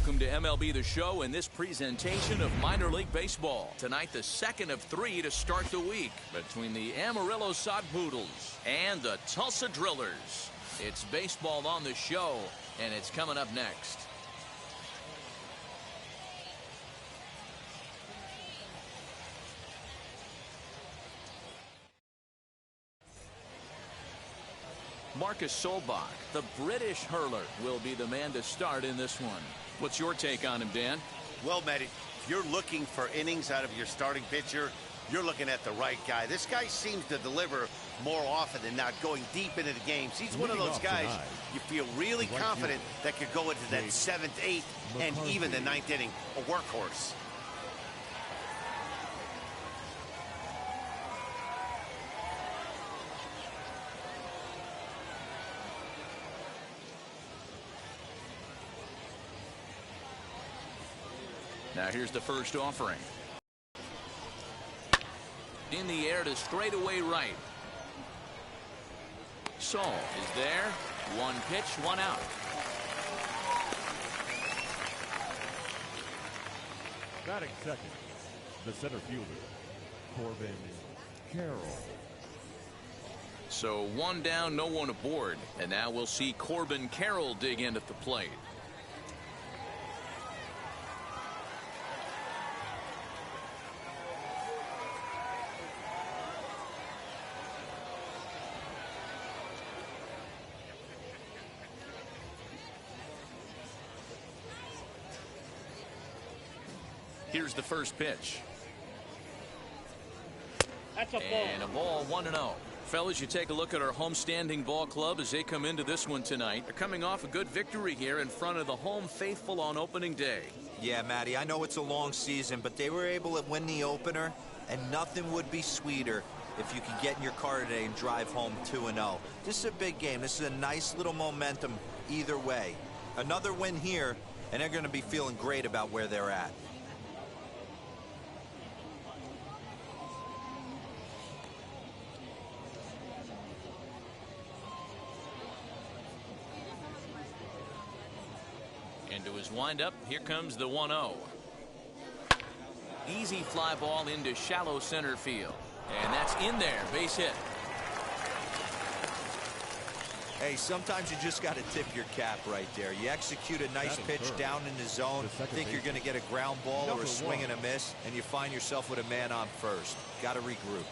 Welcome to MLB The Show and this presentation of minor league baseball. Tonight, the second of three to start the week between the Amarillo Poodles and the Tulsa Drillers. It's baseball on the show, and it's coming up next. Marcus Solbach, the British hurler, will be the man to start in this one. What's your take on him, Dan? Well, Matt, if you're looking for innings out of your starting pitcher, you're looking at the right guy. This guy seems to deliver more often than not, going deep into the games. He's one of those guys you feel really confident that could go into that 7th, 8th, and even the 9th inning, a workhorse. Now here's the first offering. In the air to straightaway right. Saul is there. One pitch, one out. Batting second, the center fielder, Corbin Carroll. So one down, no one aboard. And now we'll see Corbin Carroll dig in at the plate. Here's the first pitch. That's a ball. And a ball, 1-0. Fellas, you take a look at our homestanding ball club as they come into this one tonight. They're coming off a good victory here in front of the home faithful on opening day. Yeah, Matty, I know it's a long season, but they were able to win the opener, and nothing would be sweeter if you could get in your car today and drive home 2-0. This is a big game. This is a nice little momentum either way. Another win here, and they're going to be feeling great about where they're at. Into his windup, here comes the 1-0. Easy fly ball into shallow center field. And that's in there, base hit. Hey, sometimes you just got to tip your cap right there. You execute a nice pitch down in the zone, think you're going to get a ground ball or a swing and a miss, and you find yourself with a man on first. Got to regroup.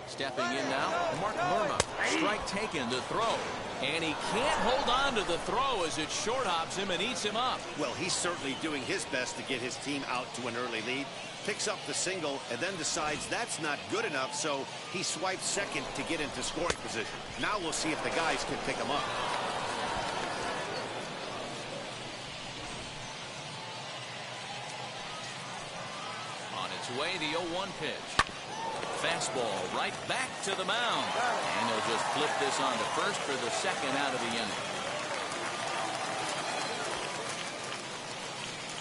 Stepping in now, Mark Lerma. Strike taken to throw. And he can't hold on to the throw as it short hops him and eats him up. Well, he's certainly doing his best to get his team out to an early lead. Picks up the single and then decides that's not good enough, so he swipes second to get into scoring position. Now we'll see if the guys can pick him up. On its way, the 0-1 pitch. Fastball right back to the mound. And they'll just flip this on to first for the second out of the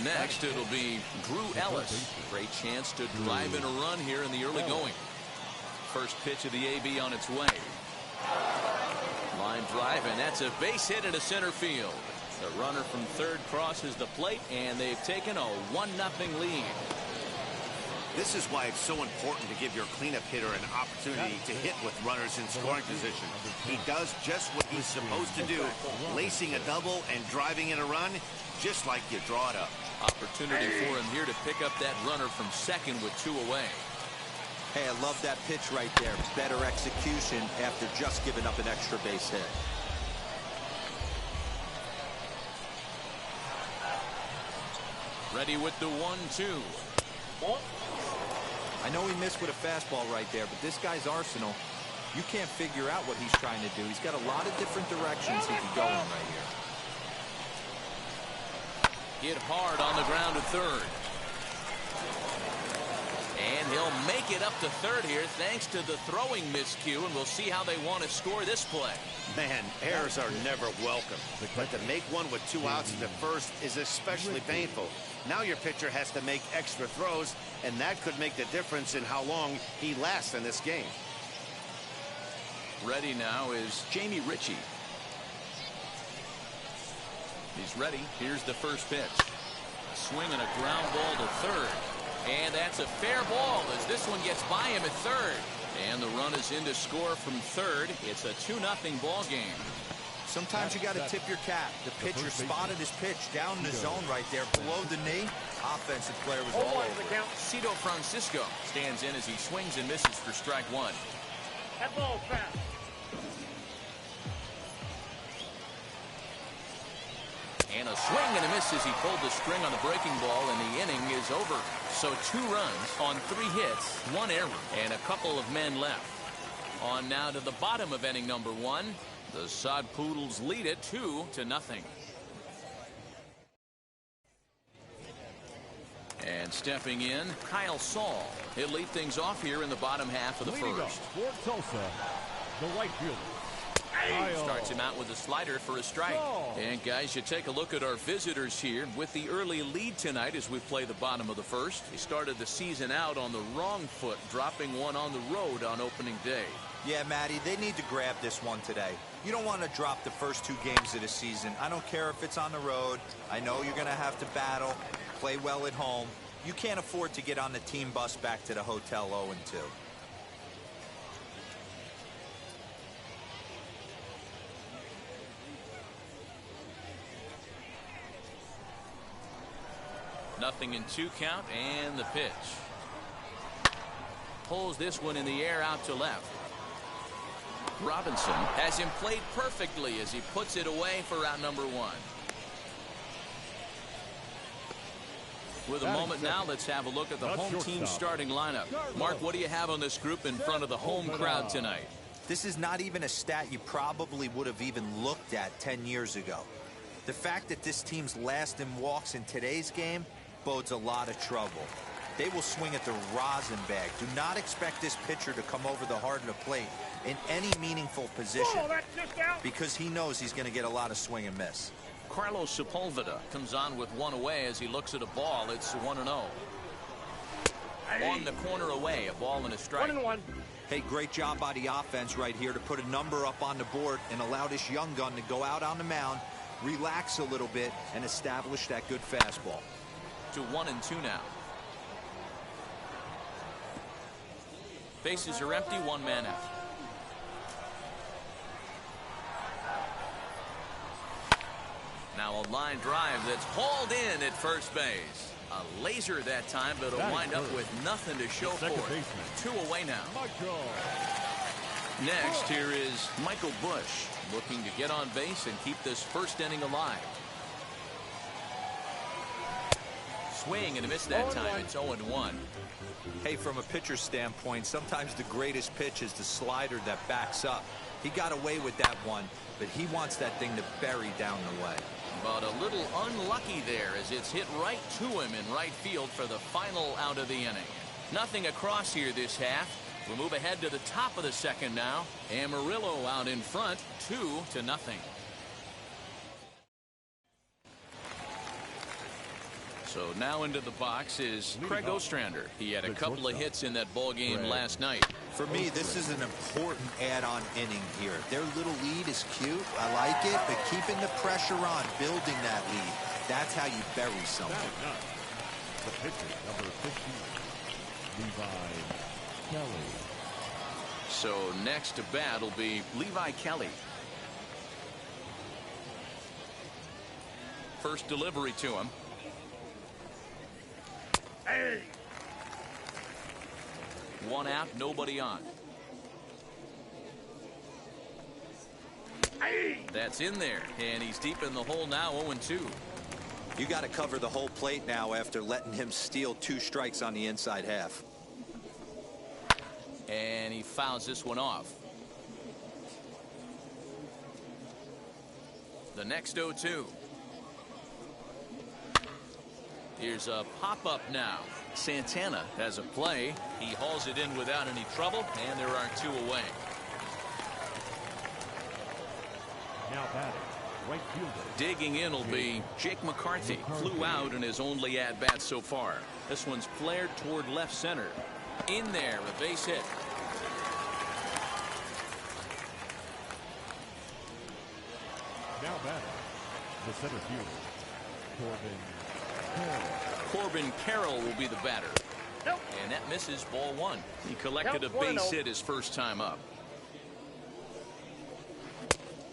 inning. Next, it'll be Drew Ellis. Great chance to drive in a run here in the early going. First pitch of the AB on its way. Line drive, and that's a base hit into center field. The runner from third crosses the plate, and they've taken a 1-0 lead. This is why it's so important to give your cleanup hitter an opportunity to hit with runners in scoring position. He does just what he's supposed to do, lacing a double and driving in a run, just like you draw it up. Opportunity for him here to pick up that runner from second with 2 away. Hey, I love that pitch right there. Better execution after just giving up an extra base hit. Ready with the 1-2. I know he missed with a fastball right there, but this guy's arsenal, you can't figure out what he's trying to do. He's got a lot of different directions he can go in right here. Hit hard on the ground to third. And he'll make it up to third here thanks to the throwing miscue, and we'll see how they want to score this play. Man, errors are never welcome, but to make one with 2 outs at the first is especially painful. Now your pitcher has to make extra throws, and that could make the difference in how long he lasts in this game. Ready now is Jamie Ritchie. He's ready. Here's the first pitch. A swing and a ground ball to third. And that's a fair ball as this one gets by him at third. And the run is in to score from third. It's a 2-0 ball game. Sometimes you got to tip your cap. The pitcher spotted his pitch down in the zone right there below the knee. Offensive player was all over it. Cito Francisco stands in as he swings and misses for strike one. That ball's fast. And a swing and a miss as he pulled the string on the breaking ball, and the inning is over. So 2 runs on 3 hits, 1 error, and a couple of men left. On now to the bottom of inning number 1. The Sod Poodles lead it 2-0. And stepping in, Kyle Saul. He'll lead things off here in the bottom half of the first. For Tulsa, the right fielder. Starts him out with a slider for a strike. And guys, you take a look at our visitors here with the early lead tonight as we play the bottom of the first. They started the season out on the wrong foot, dropping one on the road on opening day. Yeah, Matty, they need to grab this one today. You don't want to drop the first 2 games of the season. I don't care if it's on the road. I know you're going to have to battle, play well at home. You can't afford to get on the team bus back to the hotel 0-2. Nothing in 2 count, and the pitch. Pulls this one in the air out to left. Robinson has him played perfectly as he puts it away for out number 1. With a moment now, let's have a look at the home team starting lineup. Mark, what do you have on this group in front of the home crowd tonight? This is not even a stat you probably would have even looked at 10 years ago. The fact that this team's last in walks in today's game bodes a lot of trouble. They will swing at the rosin bag. Do not expect this pitcher to come over the heart of the plate in any meaningful position because he knows he's going to get a lot of swing and miss. Carlos Sepulveda comes on with 1 away as he looks at a ball. It's 1-0. On the corner away, a ball and a strike. 1-1. Hey, great job by the offense right here to put a number up on the board and allow this young gun to go out on the mound, relax a little bit, and establish that good fastball. To 1-2 now. Bases are empty, 1 man out. Now a line drive that's hauled in at first base. A laser that time, but it'll wind up with nothing to show for it. 2 away now. Next, here is Michael Bush looking to get on base and keep this first inning alive. Swing and a miss that time. It's 0-1. Hey, from a pitcher's standpoint, sometimes the greatest pitch is the slider that backs up. He got away with that one, but he wants that thing to bury down the way. But a little unlucky there as it's hit right to him in right field for the final out of the inning. Nothing across here this half. We'll move ahead to the top of the second now. Amarillo out in front, 2-0. So now into the box is Craig Ostrander. He had a couple of hits in that ball game last night. For me, this is an important add-on inning here. Their little lead is cute. I like it, but keeping the pressure on, building that lead, that's how you bury something. The pitcher, number 15, Levi Kelly. So next to bat will be Levi Kelly. First delivery to him. Hey. 1 out, nobody on. Hey. That's in there, and he's deep in the hole now, 0-2. You got to cover the whole plate now after letting him steal 2 strikes on the inside half. And he fouls this one off. The next 0-2. Here's a pop-up now. Santana has a play. He hauls it in without any trouble, and there are 2 away. Now batting, right fielder. Digging in will be Jake McCarthy. Flew out in his only at-bat so far. This one's flared toward left center. In there, a base hit. Now batting, the center fielder, Corbin Carroll will be the batter. Nope. And that misses, ball 1. He collected a Nope, base 1-0. hit his first time up.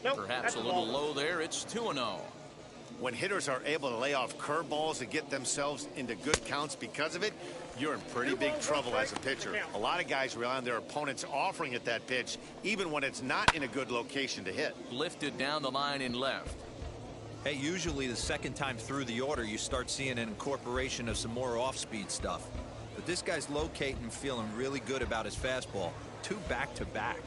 Nope, Perhaps that's a little ball. low there. It's 2-0. When hitters are able to lay off curveballs and get themselves into good counts because of it, you're in pretty 2 big balls, trouble 1 as a strike. pitcher. Count. A lot of guys rely on their opponents offering at that pitch, even when it's not in a good location to hit. Lifted down the line in left. Hey, usually the second time through the order, you start seeing an incorporation of some more off-speed stuff. But this guy's locating and feeling really good about his fastball. 2 back-to-back.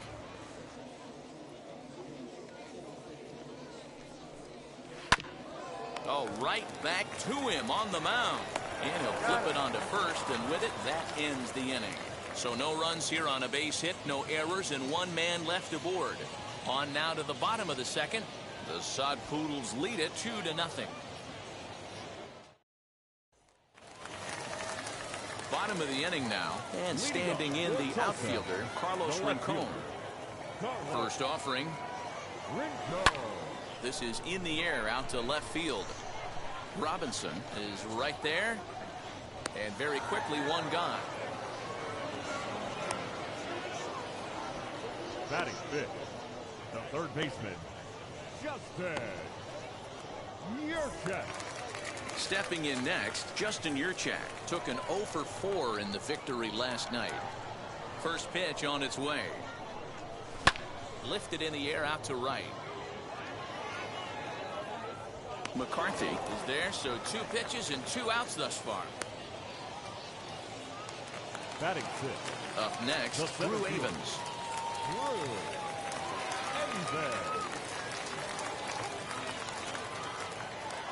Oh, right back to him on the mound. And he'll flip it onto first, and with it, that ends the inning. So no runs here on a base hit, no errors, and 1 man left aboard. On now to the bottom of the second. The Sod Poodles lead it 2-0. Bottom of the inning now, and standing in the outfielder, Carlos Rincon. First offering. This is in the air out to left field. Robinson is right there, and very quickly 1 gone. batting 5th, the third baseman, Justin Yurchak. Stepping in next, Justin Yurchak took an 0 for 4 in the victory last night. First pitch on its way. Lifted in the air out to right. McCarthy is there, so 2 pitches and 2 outs thus far. Batting 6th, Up next, Drew Avens.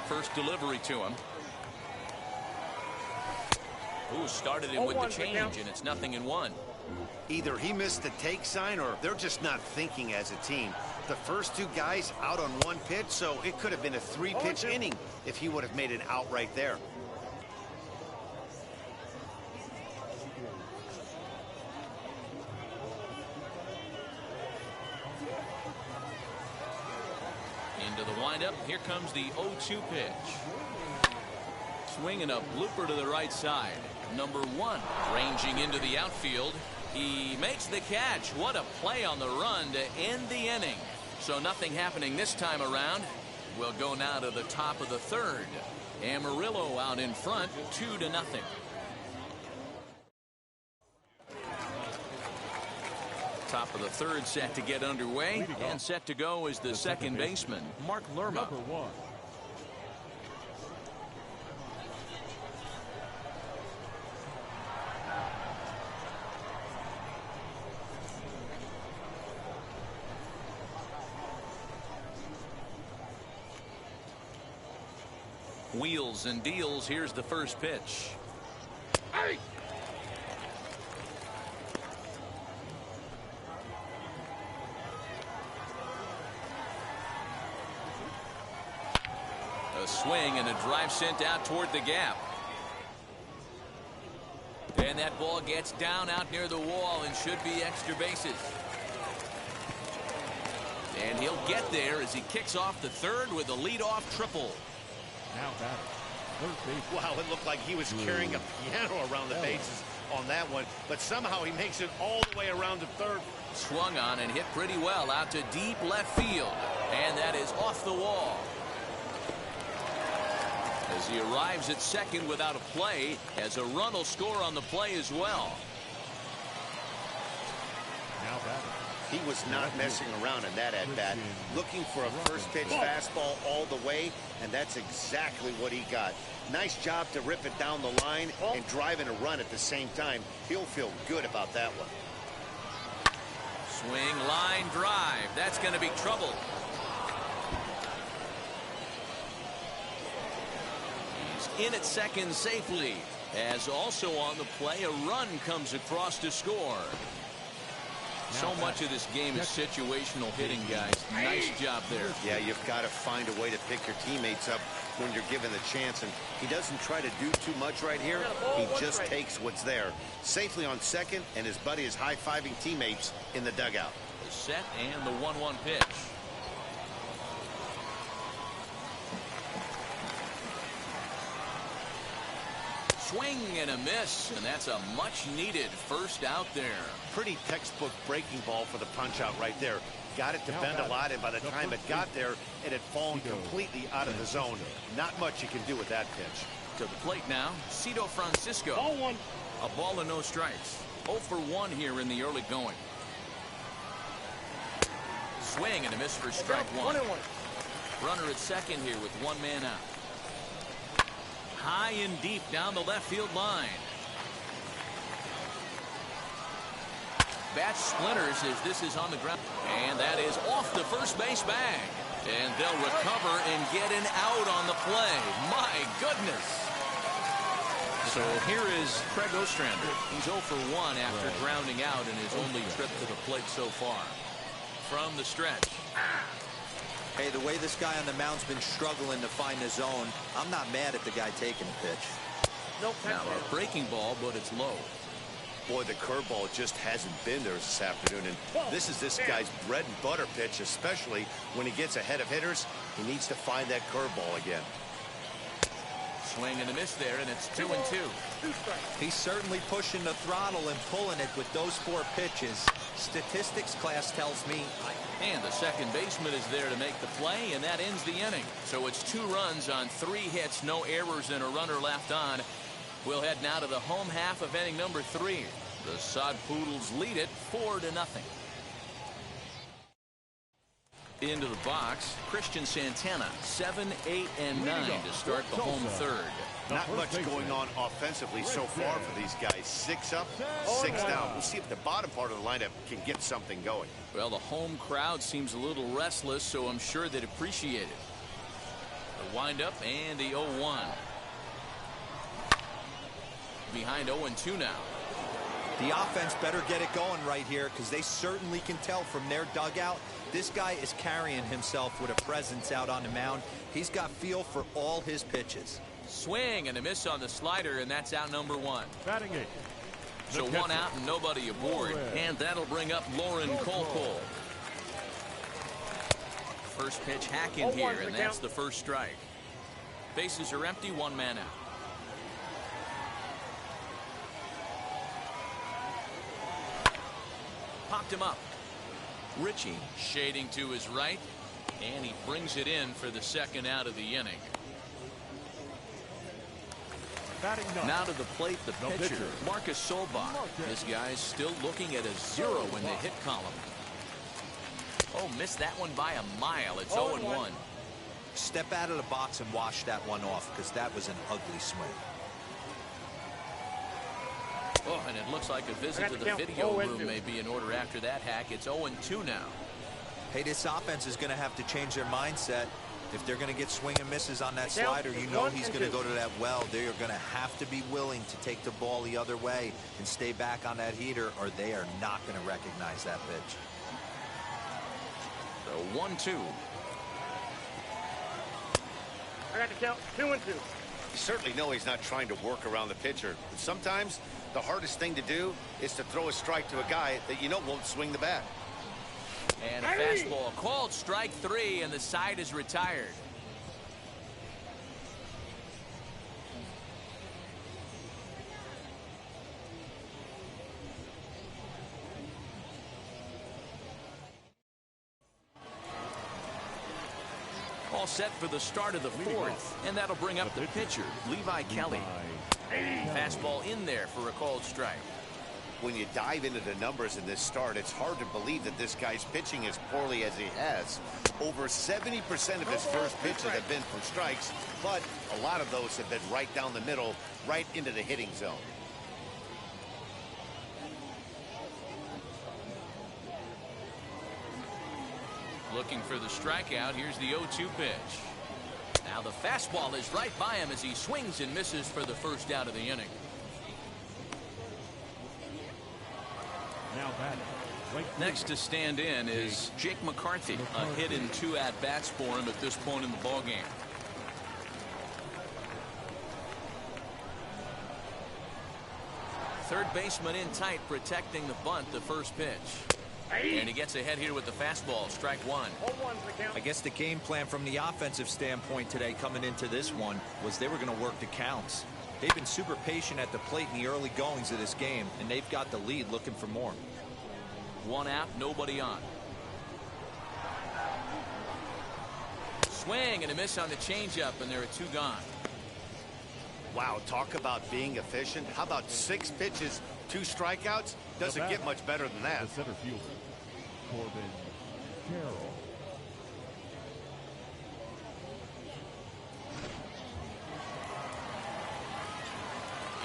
First delivery to him. Ooh, started it with the change, and it's 0-1. Either he missed the take sign or they're just not thinking as a team. The first 2 guys out on 1 pitch, so it could have been a 3-pitch inning if he would have made it out right there. Into the windup. Here comes the 0-2 pitch. Swing and a blooper to the right side. Number 1 ranging into the outfield. He makes the catch. What a play on the run to end the inning. So nothing happening this time around. We'll go now to the top of the 3rd. Amarillo out in front, 2-0. Top of the 3rd set to get underway, and set to go is the second baseman, Mark Lerma. Number 1. Wheels and deals. Here's the first pitch. Hey! A swing and a drive sent out toward the gap. And that ball gets down out near the wall and should be extra bases. And he'll get there as he kicks off the 3rd with a leadoff triple. Now batting, third base. Wow, it looked like he was carrying a piano around the bases on that one, but somehow he makes it all the way around to 3rd. Swung on and hit pretty well out to deep left field. And that is off the wall. As he arrives at 2nd without a play, as a run will score on the play as well. Now batting. He was not messing around in that at-bat, looking for a first-pitch fastball all the way, and that's exactly what he got. Nice job to rip it down the line and drive in a run at the same time. He'll feel good about that one. Swing, line, drive. That's going to be trouble. He's in at second safely. As also on the play, a run comes across to score. So much of this game is situational hitting, guys. Nice job there. Yeah, you've got to find a way to pick your teammates up when you're given the chance, and he doesn't try to do too much right here. He just takes what's there. Safely on second, and his buddy is high-fiving teammates in the dugout. The set and the 1-1 pitch. Swing and a miss, and that's a much-needed first out there. Pretty textbook breaking ball for the punch-out right there. Got it to bend a lot, and by the time it got there, it had fallen completely out of the zone. Not much you can do with that pitch. To the plate now, Cito Francisco. Ball one. A ball and no strikes. 0 for 1 here in the early going. Swing and a miss for strike one. 1-1. Runner at second here with 1 man out. High and deep down the left field line. Bat splinters as this is on the ground. And that is off the first base bag. And they'll recover and get an out on the play. My goodness. So here is Craig Ostrander. He's 0 for 1 after grounding out in his only trip to the plate so far. From the stretch. Hey, the way this guy on the mound's been struggling to find the zone, I'm not mad at the guy taking the pitch. Nope. Now a breaking ball, but it's low. Boy, the curveball just hasn't been there this afternoon, and this is this guy's bread and butter pitch, especially when he gets ahead of hitters. He needs to find that curveball again. Swing and a miss there, and it's 2-2. He's certainly pushing the throttle and pulling it with those 4 pitches. Statistics class tells me. And the second baseman is there to make the play, and that ends the inning. So it's 2 runs on 3 hits, no errors, and a runner left on. We'll head now to the home half of inning number 3. The Sod Poodles lead it 4-0. Into the box, Christian Santana, 7, 8, and 9 to start the home third. Not much going on offensively so far for these guys. 6 up, 6 down. We'll see if the bottom part of the lineup can get something going. Well, the home crowd seems a little restless, so I'm sure they'd appreciate it. The windup and the 0-1. Behind 0-2 now. The offense better get it going right here, because they certainly can tell from their dugout this guy is carrying himself with a presence out on the mound. He's got feel for all his pitches. Swing and a miss on the slider, and that's out number 1. Batting 8. So 1 out and nobody aboard, and that'll bring up Lauren Colcole. First pitch hack in here, and that's the first strike. Bases are empty, 1 man out. Popped him up. Ritchie shading to his right, and he brings it in for the second out of the inning. Now to the plate, the pitcher, Marcus Solbach. This guy's still looking at a 0 in the hit column. Oh, missed that one by a mile. It's 0-1. Step out of the box and wash that one off, because that was an ugly swing. Oh, and it looks like a visit to the video room may be in order after that hack. It's 0-2 now. Hey, this offense is going to have to change their mindset. If they're going to get swing and misses on that slider, you know he's going to go to that well. They're going to have to be willing to take the ball the other way and stay back on that heater, or they are not going to recognize that pitch. So 1-2. I got the count. 2-2. You certainly know he's not trying to work around the pitcher, but sometimes the hardest thing to do is to throw a strike to a guy that you know won't swing the bat. And a fastball called strike 3, and the side is retired. All set for the start of the 4th, and that'll bring up the pitcher, Levi Kelly. Fastball in there for a called strike. When you dive into the numbers in this start, it's hard to believe that this guy's pitching as poorly as he has. Over 70% of his first pitches have been from strikes, but a lot of those have been right down the middle, right into the hitting zone. Looking for the strikeout. Here's the 0-2 pitch. Now the fastball is right by him as he swings and misses for the first out of the inning. Now batting. Next to stand in is Jake McCarthy. A hit in 2 at-bats for him at this point in the ballgame. Third baseman in tight, protecting the bunt, the first pitch. And he gets ahead here with the fastball, strike one. I guess the game plan from the offensive standpoint today coming into this one was they were going to work the counts. They've been super patient at the plate in the early goings of this game, and they've got the lead looking for more. 1 out, nobody on. Swing and a miss on the changeup, and there are 2 gone. Wow, talk about being efficient. How about 6 pitches, 2 strikeouts? Doesn't get much better than that. The center fielder, Corbin Carroll.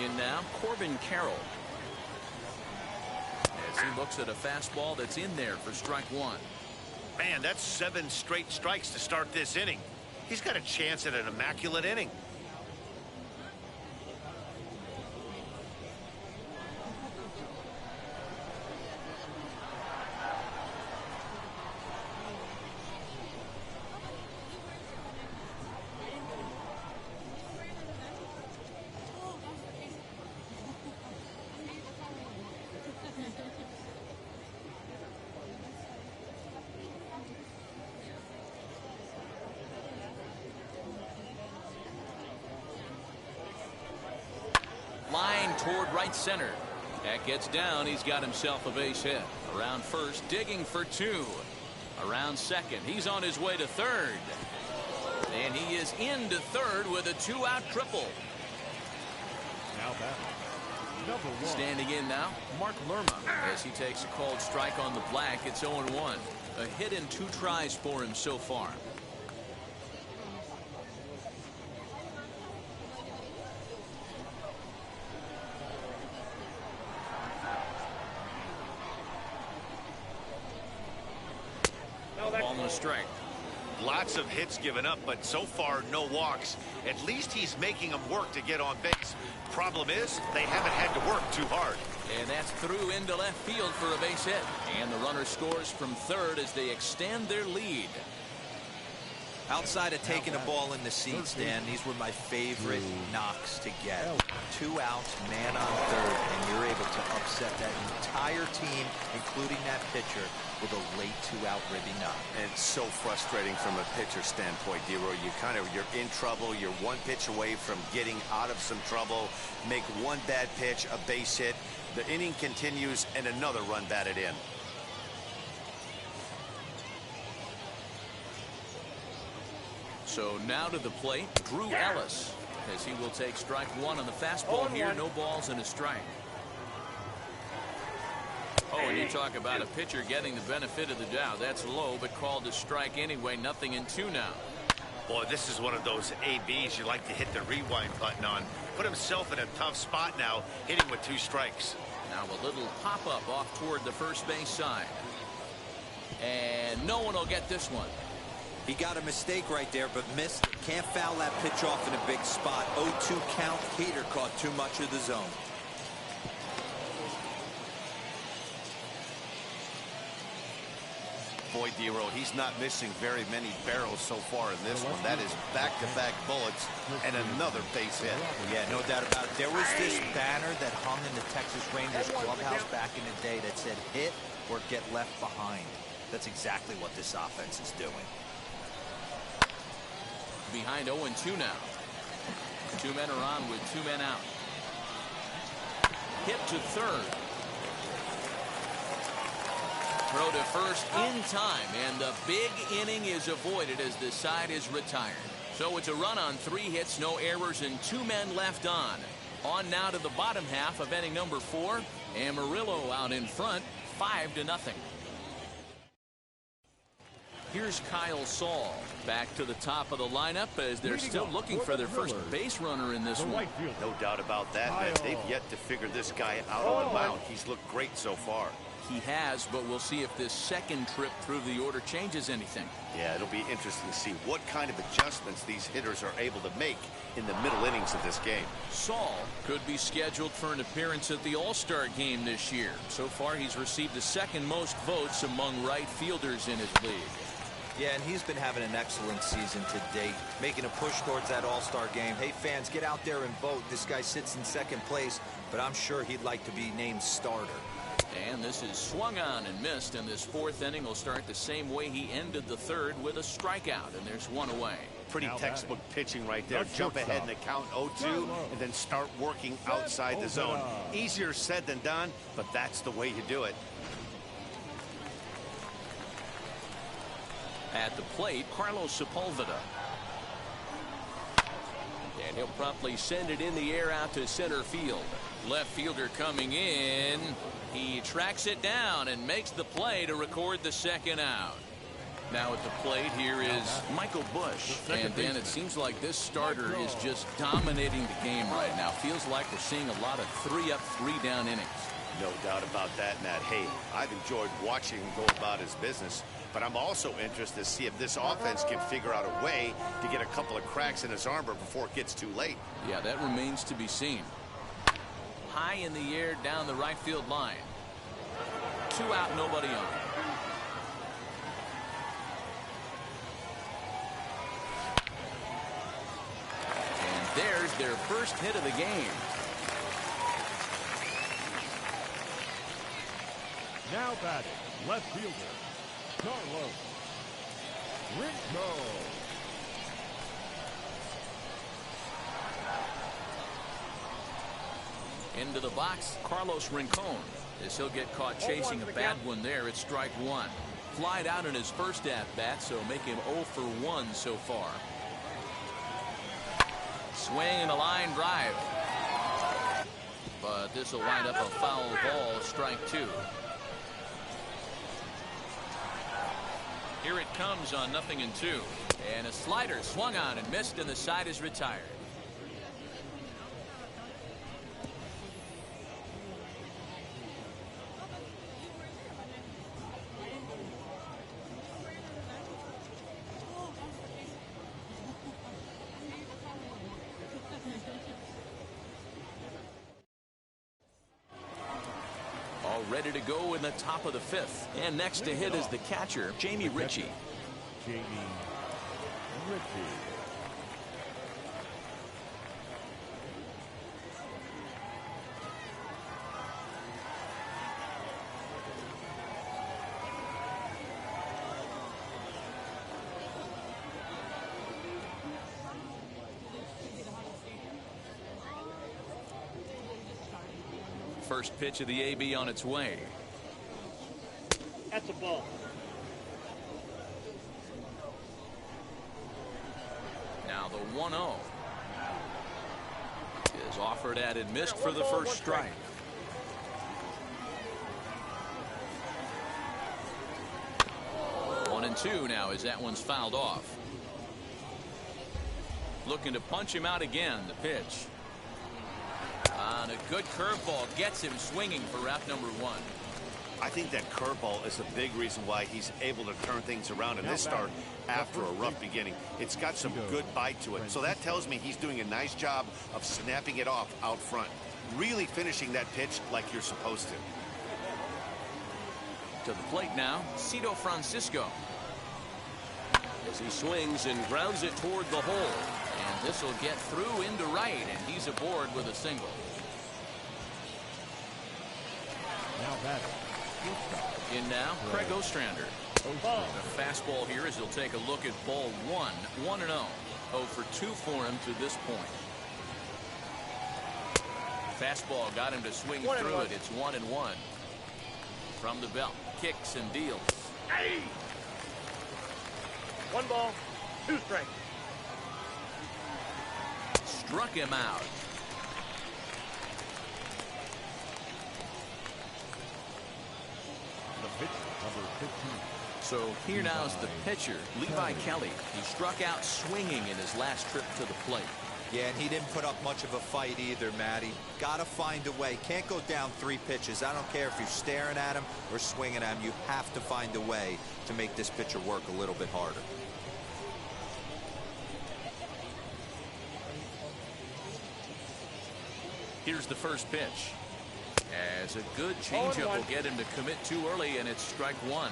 In now, Corbin Carroll. As he looks at a fastball that's in there for strike one. Man, that's 7 straight strikes to start this inning. He's got a chance at an immaculate inning. Line toward right center. That gets down. He's got himself a base hit. Around first, digging for 2. Around second, he's on his way to third. And he is into third with a 2-out triple. Now batting. Number 1. Standing in now, Mark Lerma. As he takes a called strike on the black, it's 0-1. A hit in 2 tries for him so far. Ball and a strike. Lots of hits given up, but so far no walks. At least he's making them work to get on base. Problem is, they haven't had to work too hard. And that's through into left field for a base hit. And the runner scores from third as they extend their lead. Outside of taking a ball in the seats, Dan, these were my favorite knocks to get. 2 outs, man on third, and you're able to upset that entire team, including that pitcher, with a late 2-out ribby knock. And it's so frustrating from a pitcher standpoint, D-Roy. You're in trouble. You're 1 pitch away from getting out of some trouble. Make 1 bad pitch, a base hit. The inning continues, and another run batted in. So now to the plate, Drew Ellis, as he will take strike 1 on the fastball here. No balls and a strike. Oh, and you talk about a pitcher getting the benefit of the doubt. That's low, but called a strike anyway. 0-2 now. Boy, this is one of those ABs you like to hit the rewind button on. Put himself in a tough spot now, hitting with 2 strikes. Now a little pop-up off toward the first base side. And no one will get this one. He got a mistake right there, but missed. Can't foul that pitch off in a big spot. 0-2 count. Heater caught too much of the zone. Boy, D-Roy, he's not missing very many barrels so far in this one. That is back-to-back bullets and another base hit. Yeah, no doubt about it. There was this banner that hung in the Texas Rangers clubhouse back in the day that said, hit or get left behind. That's exactly what this offense is doing. Behind 0-2 now. 2 men are on with 2 men out. Hit to third. Throw to first in time, and the big inning is avoided as the side is retired. So it's a run on 3 hits, no errors, and 2 men left on. On now to the bottom half of inning number 4. Amarillo out in front, 5-0. Here's Kyle Saul back to the top of the lineup as they're still looking for their first base runner in this one. No doubt about that, man. They've yet to figure this guy out on the mound. He's looked great so far. he has, but we'll see if this second trip through the order changes anything. Yeah, it'll be interesting to see what kind of adjustments these hitters are able to make in the middle innings of this game. Saul could be scheduled for an appearance at the All-Star game this year. So far, he's received the second most votes among right fielders in his league. Yeah, and he's been having an excellent season to date, making a push towards that All-Star game. Hey, fans, get out there and vote. This guy sits in second place, but I'm sure he'd like to be named starter. And this is swung on and missed, and this fourth inning will start the same way he ended the third, with a strikeout, and there's one away. Pretty textbook pitching right there. Jump ahead in the count 0-2 and then start working outside the zone. Easier said than done, but that's the way you do it. At the plate, Carlos Sepulveda. And he'll promptly send it in the air out to center field. Left fielder coming in. He tracks it down and makes the play to record the second out. Now at the plate here is Michael Busch. And then it seems like this starter is just dominating the game right now. Feels like we're seeing a lot of 3-up, 3-down innings. No doubt about that, Matt. Hey, I've enjoyed watching him go about his business, but I'm also interested to see if this offense can figure out a way to get a couple of cracks in his armor before it gets too late. Yeah, that remains to be seen. High in the air down the right field line. 2 out, nobody on. And there's their first hit of the game. Now batting, left fielder, Carlos Rincon. Into the box, Carlos Rincon. As he'll get caught chasing a bad one there, it's strike one. Flied out in his first at-bat, so make him 0 for 1 so far. Swing and a line drive. But this will wind up a foul ball, strike 2. Here it comes on 0-2. And a slider swung on and missed, and the side is retired. Ready to go in the top of the 5th. And next to hit is the catcher, Jamie Ritchie. Jamie Ritchie. First pitch of the AB on its way. That's a ball. Now the 1-0 is offered at and missed for the first strike. One and two now as that one's fouled off. Looking to punch him out again. The pitch. On a good curveball gets him swinging for out number 1. I think that curveball is a big reason why he's able to turn things around in this start after a rough beginning. It's got some good bite to it. So that tells me he's doing a nice job of snapping it off out front. Really finishing that pitch like you're supposed to. To the plate now, Cito Francisco. As he swings and grounds it toward the hole. And this will get through into right, and he's aboard with a single. Now batting. In now, Craig Ostrander. A fastball here as he'll take a look at ball 1. 1-0. 0 for 2 for him to this point. Fastball got him to swing through it. It's 1-1. From the belt, kicks and deals. Hey! 1 ball, 2 strikes. Struck him out. The pitcher, number 15. So here now is the pitcher, Levi Kelly. He struck out swinging in his last trip to the plate. Yeah, and he didn't put up much of a fight either, Matty. Gotta find a way. Can't go down 3 pitches. I don't care if you're staring at him or swinging at him. You have to find a way to make this pitcher work a little bit harder. Here's the first pitch. As a good changeup will get him to commit too early, and it's strike 1.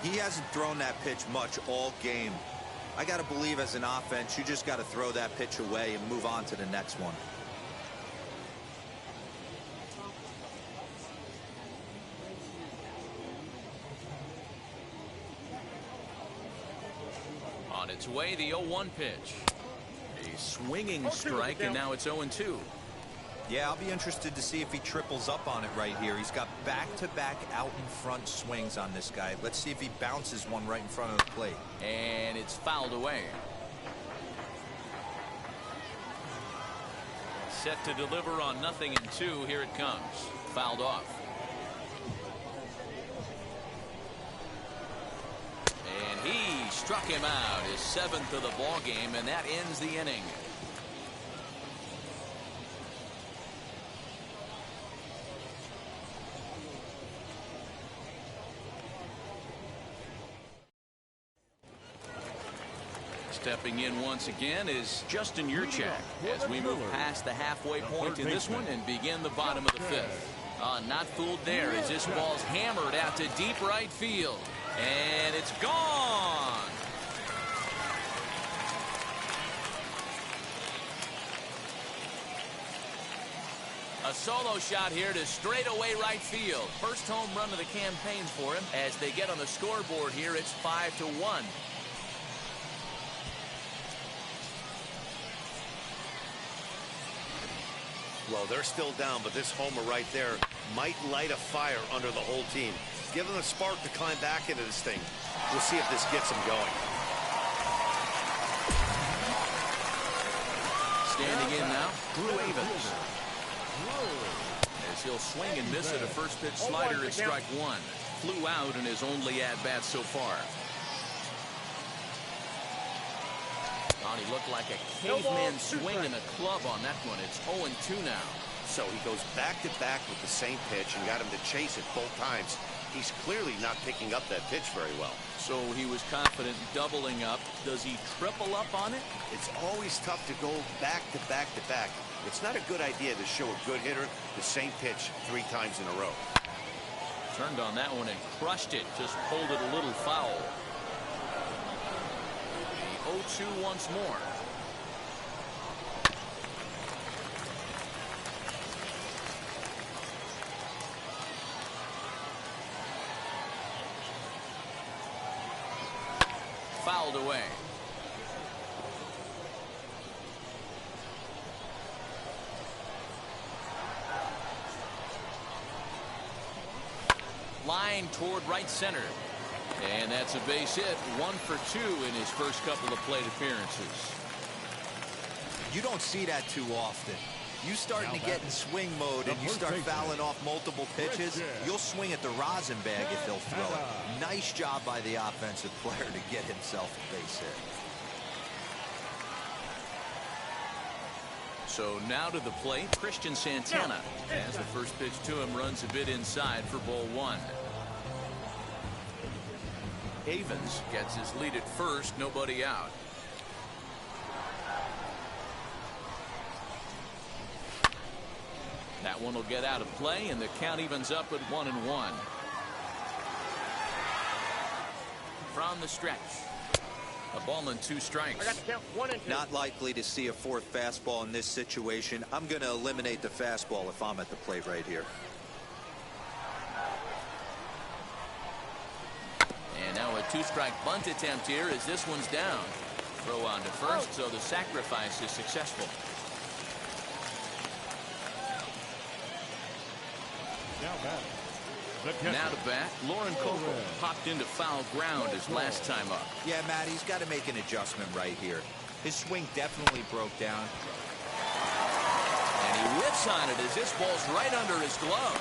He hasn't thrown that pitch much all game. I got to believe as an offense, you just got to throw that pitch away and move on to the next one. On its way, the 0-1 pitch. A swinging strike, and now it's 0-2. Yeah, I'll be interested to see if he triples up on it right here. He's got back-to-back out-in-front swings on this guy. Let's see if he bounces one right in front of the plate. And it's fouled away. Set to deliver on 0-2. Here it comes. Fouled off. And he struck him out, his 7th of the ball game, and that ends the inning. Stepping in once again is Justin Yurchak as we move past the halfway point in this one and begin the bottom of the 5th. Not fooled there as this ball's hammered out to deep right field. And it's gone. A solo shot here to straightaway right field. First home run of the campaign for him. As they get on the scoreboard here, it's 5-1. Well, they're still down, but this homer right there might light a fire under the whole team. Give them a spark to climb back into this thing. We'll see if this gets them going. Standing in now, Drew Avens. As he'll swing and miss at a first pitch slider at strike 1. Flew out in his only at-bat so far. He looked like a caveman swinging a club on that one. It's 0-2 now. So he goes back-to-back with the same pitch and got him to chase it both times. He's clearly not picking up that pitch very well. So he was confident doubling up. Does he triple up on it? It's always tough to go back-to-back-to-back. It's not a good idea to show a good hitter the same pitch 3 times in a row. Turned on that one and crushed it. Just pulled it a little foul. 0-2 once more. Fouled away. Line toward right center. And that's a base hit. 1 for 2 in his first couple of plate appearances. You don't see that too often. You starting to get in swing mode and you start fouling off multiple pitches, you'll swing at the rosin bag if they'll throw it. Nice job by the offensive player to get himself a base hit. So now to the plate, Christian Santana. As the first pitch to him runs a bit inside for ball 1. Avens gets his lead at first, nobody out. That one will get out of play, and the count evens up at 1-1. From the stretch, a ball and 2 strikes. I got to count 1 and 2. Not likely to see a 4th fastball in this situation. I'm going to eliminate the fastball if I'm at the plate right here. And now a 2-strike bunt attempt here as this one's down. Throw on to first, so the sacrifice is successful. Now to bat, Lauren Coco popped into foul ground his last time up. Yeah, Matt, he's got to make an adjustment right here. His swing definitely broke down. And he whips on it as this ball's right under his glove.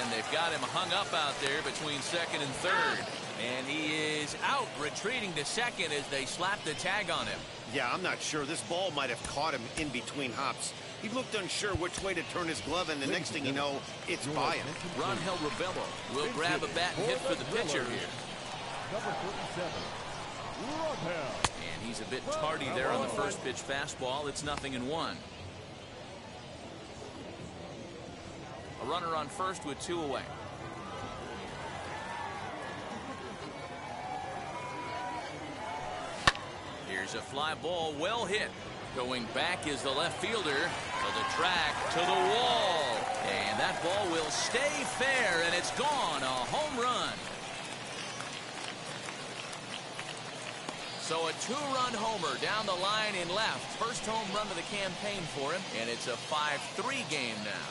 And they've got him hung up out there between second and third. And he is out, retreating to second as they slap the tag on him. Yeah, I'm not sure. This ball might have caught him in between hops. He looked unsure which way to turn his glove, and the next thing you know, it's by him. Rangel Rebello will grab a bat and hit for the pitcher here. Number 47, Rangel. And he's a bit tardy there on the first pitch fastball. It's 0-1. A runner on first with 2 away. Here's a fly ball, well hit. Going back is the left fielder to the track, to the wall. And that ball will stay fair, and it's gone. A home run. So a 2-run homer down the line in left. First home run of the campaign for him, and it's a 5-3 game now.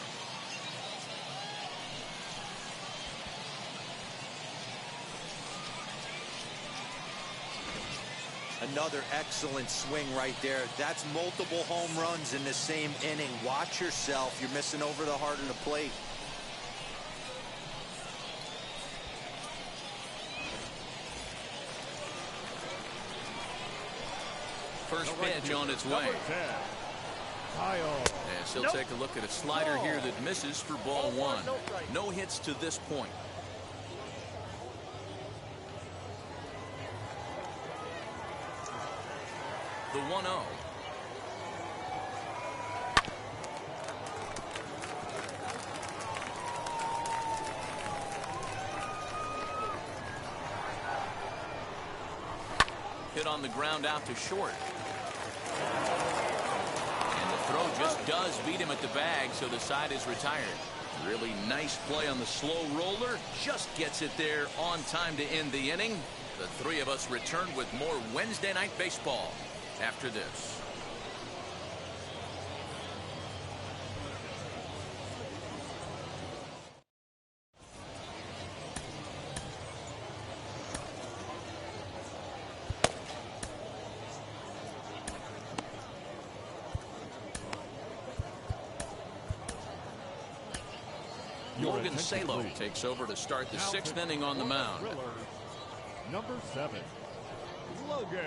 Another excellent swing right there. That's multiple home runs in the same inning. Watch yourself. You're missing over the heart of the plate. First pitch on its way. As he'll take a look at a slider here that misses for ball 1. No hits to this point. The 1-0. Hit on the ground out to short. And the throw just does beat him at the bag, so the side is retired. Really nice play on the slow roller. Just gets it there on time to end the inning. The three of us return with more Wednesday Night Baseball after this. Logan Salo takes over to start the 6th inning on the mound. Number 7, Logan Salo.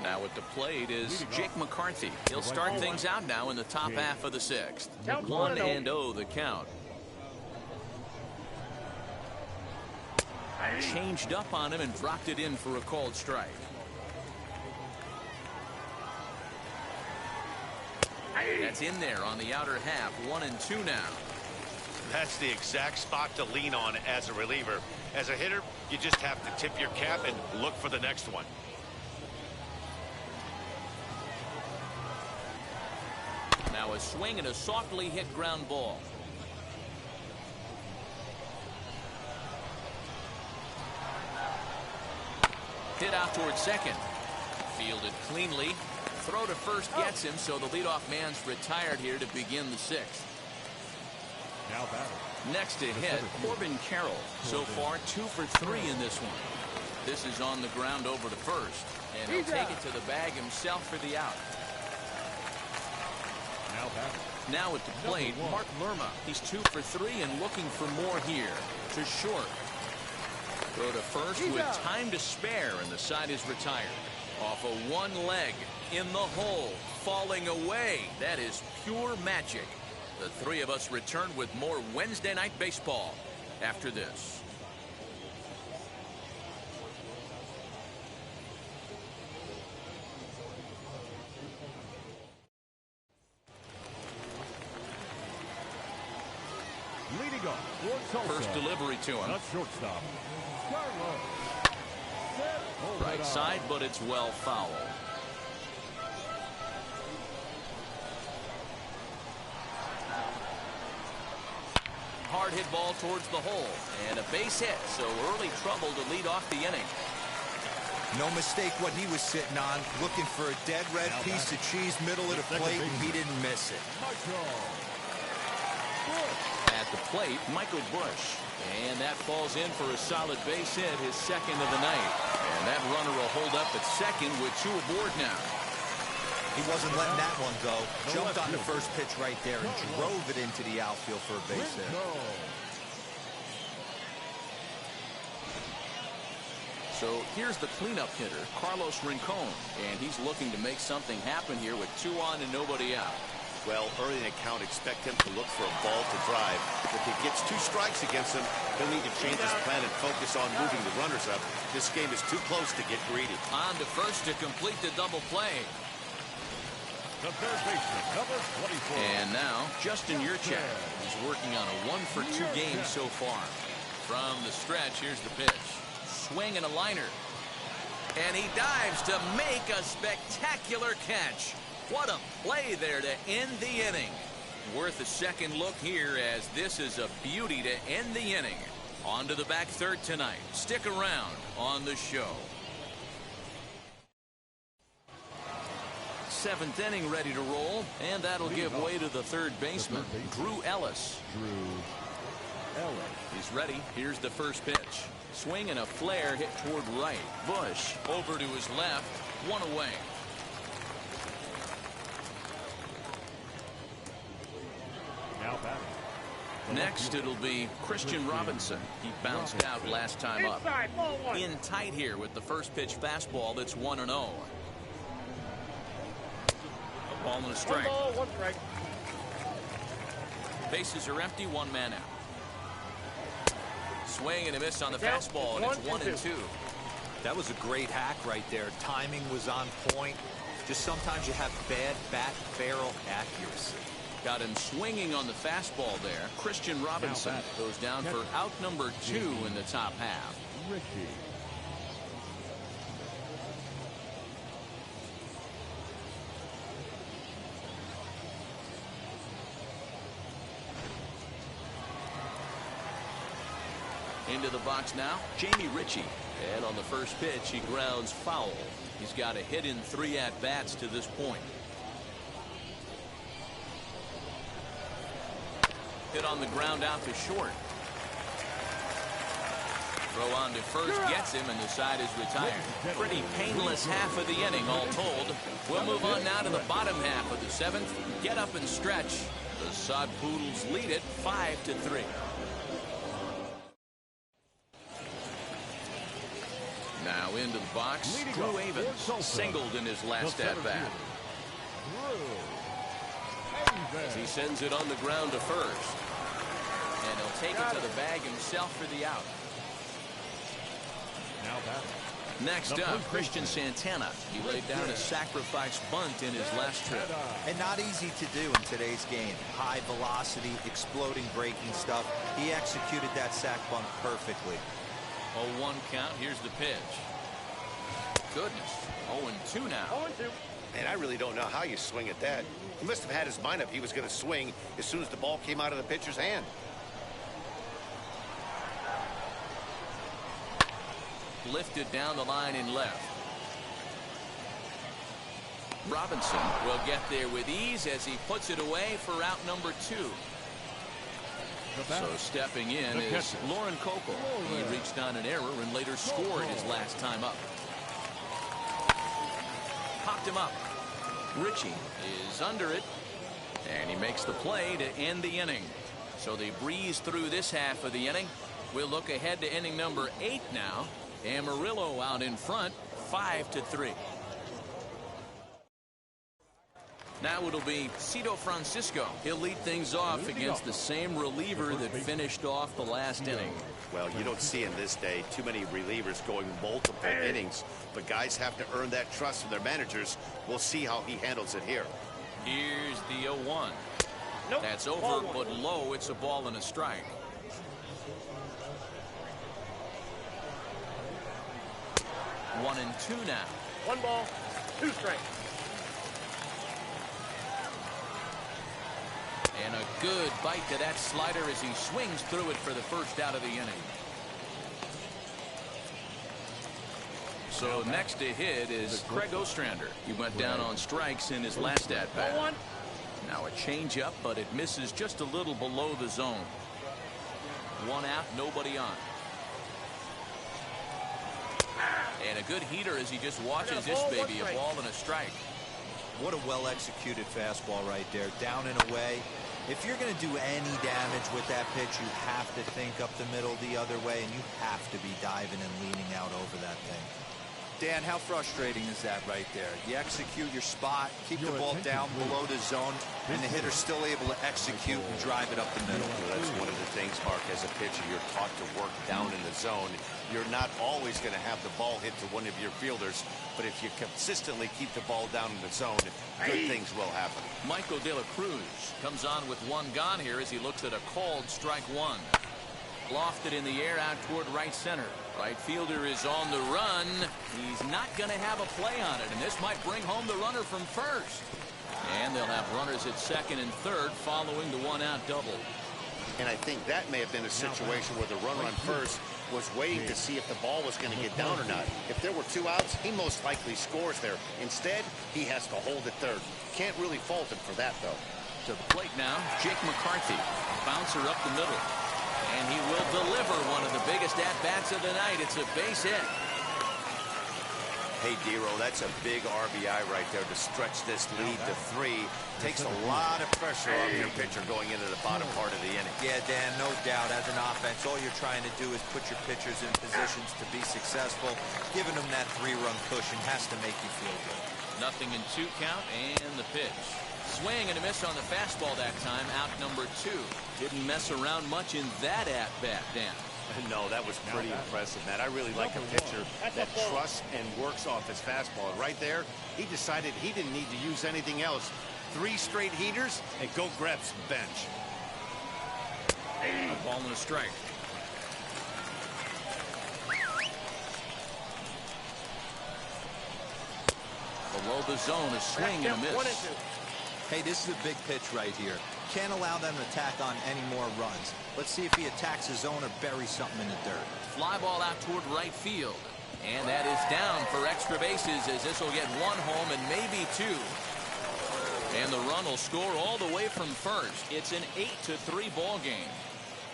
Now at the plate is Jake McCarthy. He'll start things out now in the top half of the 6th. 1-0 the count. Changed up on him and dropped it in for a called strike. That's in there on the outer half. 1-2 now. That's the exact spot to lean on as a reliever. As a hitter, you just have to tip your cap and look for the next one. Now a swing and a softly hit ground ball. Hit out towards second. Fielded cleanly. Throw to first gets him, so the leadoff man's retired here to begin the sixth. Now batting. Next to hit, Corbin Carroll. So far, 2 for 3 in this one. This is on the ground over to first, and he'll take it to the bag himself for the out. Now batting. Now at the plate, Mark Lerma. He's 2 for 3 and looking for more here. To short. Throw to first with time to spare, and the side is retired. Off a one leg, in the hole, falling away. That is pure magic. The three of us return with more Wednesday Night Baseball after this. Leading off for Tulsa. First delivery to him. Not shortstop. Carlos. Right side, but it's well foul. Hard hit ball towards the hole, and a base hit, so early trouble to lead off the inning. No mistake what he was sitting on, looking for a dead red piece of cheese middle of the plate, and he didn't miss it. At the plate, Michael Bush. And that falls in for a solid base hit, his second of the night. And that runner will hold up at second with 2 aboard now. He wasn't letting that one go. Jumped on the first pitch right there and drove it into the outfield for a base hit. So here's the cleanup hitter, Carlos Rincon. And he's looking to make something happen here with 2 on and nobody out. Well, early in the count, expect him to look for a ball to drive. If he gets 2 strikes against him, he'll need to change his plan and focus on moving the runners up. This game is too close to get greedy. On to first to complete the double play. The third baseman, number 24. And now, Justin Yurchak. He's working on a 1-for-2 game so far. From the stretch, here's the pitch. Swing and a liner. And he dives to make a spectacular catch. What a play there to end the inning. Worth a second look here, as this is a beauty to end the inning. On to the back third tonight. Stick around on the show. 7th inning ready to roll, and that'll give way to the third baseman, Drew Ellis. He's ready. Here's the first pitch. Swing and a flare hit toward right. Bush over to his left. 1 away. Next, it'll be Christian Robinson. He bounced out last time up. In tight here with the first pitch fastball that's 1-0. A ball and a strike. 1 ball, 1 strike. Bases are empty, 1 man out. Swing and a miss on the fastball, and it's 1-2. That was a great hack right there. Timing was on point. Just sometimes you have bad bat barrel accuracy. Got him swinging on the fastball there. Christian Robinson goes down for out number 2 in the top half. Into the box now, Jamie Ritchie. And on the first pitch, he grounds foul. He's got a hit in 3 at-bats to this point. Hit on the ground out to short. Throw on to first gets him, and the side is retired. Pretty painless half of the inning, all told. We'll move on now to the bottom half of the 7th. Get up and stretch. The Sod Poodles lead it 5-3. Now into the box, Drew Avens singled in his last at-bat. As he sends it on the ground to first. And he'll take it to the bag himself for the out. Next up, Christian Santana. He laid down a sacrifice bunt in his last trip. And not easy to do in today's game. High velocity, exploding breaking stuff. He executed that sac bunt perfectly. 0-1 count. Here's the pitch. Goodness. 0-2 now. 0-2. Man, I really don't know how you swing at that. He must have had his mind up he was going to swing as soon as the ball came out of the pitcher's hand. Lifted down the line in left. Robinson will get there with ease as he puts it away for out number 2. So stepping in is Lauren Kokel. He reached on an error and later scored his last time up. Popped him up. Ritchie is under it, and he makes the play to end the inning. So they breeze through this half of the inning. We'll look ahead to inning number 8 now. Amarillo out in front, 5-3. Now it'll be Cito Francisco. He'll lead things off against the same reliever that finished off the last inning. Well, you don't see in this day too many relievers going multiple innings, but guys have to earn that trust from their managers. We'll see how he handles it here. Here's the 0-1. Nope. That's over, but low. It's a ball and a strike. One and 2 now. 1 ball, 2 strikes. And a good bite to that slider as he swings through it for the first out of the inning. So next to hit is Craig Ostrander. He went down on strikes in his last at bat. Now a changeup, but it misses just a little below the zone. 1 out, nobody on. And a good heater as he just watches this baby, a ball and a strike. What a well-executed fastball right there, down and away. If you're going to do any damage with that pitch, you have to think up the middle the other way, and you have to be diving and leaning out over that thing. Dan, how frustrating is that right there? You execute your spot, keep the ball down below the zone, and the hitter's still able to execute and drive it up the middle. Well, that's one of the things, Mark, as a pitcher, you're taught to work down in the zone. You're not always going to have the ball hit to one of your fielders, but if you consistently keep the ball down in the zone, good things will happen. Michael De La Cruz comes on with 1 gone here as he looks at a called strike 1. Lofted in the air out toward right center. Right fielder is on the run. He's not going to have a play on it, and this might bring home the runner from first. And they'll have runners at second and third following the 1-out double. And I think that may have been a situation where the runner on first was waiting to see if the ball was going to get down or not. If there were 2 outs, he most likely scores there. Instead, he has to hold at third. Can't really fault him for that, though. To the plate now, Jake McCarthy. Bouncer up the middle. And he will deliver one of the biggest at-bats of the night. It's a base hit. Hey, Dero, that's a big RBI right there to stretch this lead to 3. Takes a lot of pressure off your pitcher going into the bottom part of the inning. Yeah, Dan, no doubt. As an offense, all you're trying to do is put your pitchers in positions to be successful. Giving them that 3-run cushion has to make you feel good. 0-2 count and the pitch. Swing and a miss on the fastball that time. Out number 2. Didn't mess around much in that at-bat, Dan. No, that was pretty impressive, man. I really like a pitcher that trusts and works off his fastball. And right there, he decided he didn't need to use anything else. 3 straight heaters and go grab some bench. A ball and a strike. Below the zone, a swing and a miss. Hey, this is a big pitch right here. Can't allow them to tack on any more runs. Let's see if he attacks his zone or buries something in the dirt. Fly ball out toward right field. And that is down for extra bases as this will get 1 home and maybe 2. And the run will score all the way from first. It's an 8-3 ball game.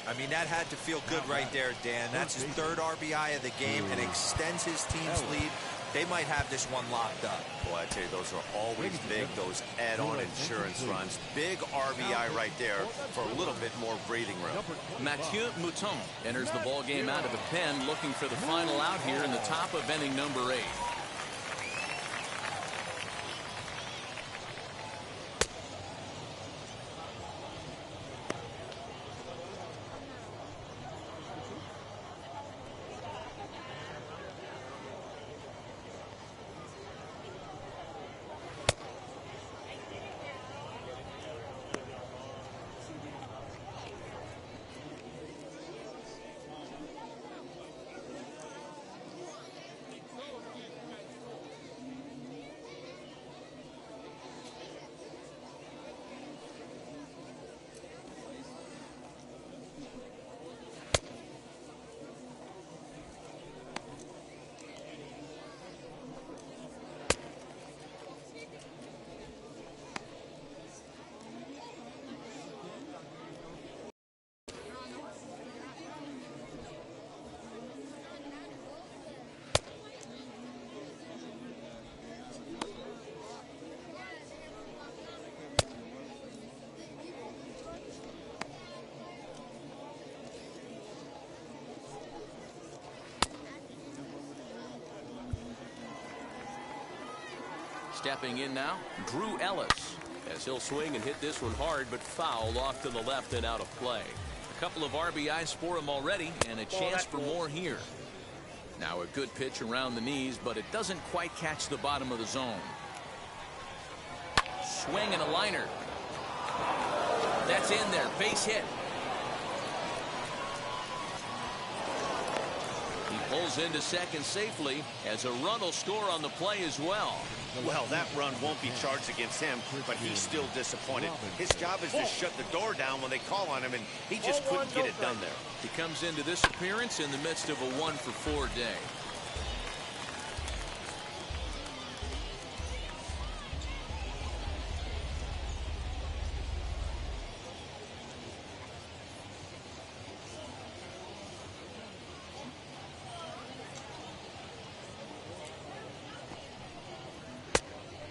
I mean, that had to feel good right there, Dan. That's his 3rd RBI of the game and extends his team's lead. They might have this one locked up. Boy, I tell you, those are always big, those add-on insurance runs. Big RBI right there for a little bit more breathing room. Mathieu Mouton enters the ball game out of the pen, looking for the final out here in the top of inning number 8. Stepping in now, Drew Ellis, as he'll swing and hit this one hard, but foul off to the left and out of play. A couple of RBIs for him already, and a chance for more here. Now a good pitch around the knees, but it doesn't quite catch the bottom of the zone. Swing and a liner. That's in there, base hit. He pulls into second safely, as a run will score on the play as well. Well, that run won't be charged against him, but he's still disappointed. His job is to shut the door down when they call on him, and he just couldn't get it done there. He comes into this appearance in the midst of a 1-for-4 day.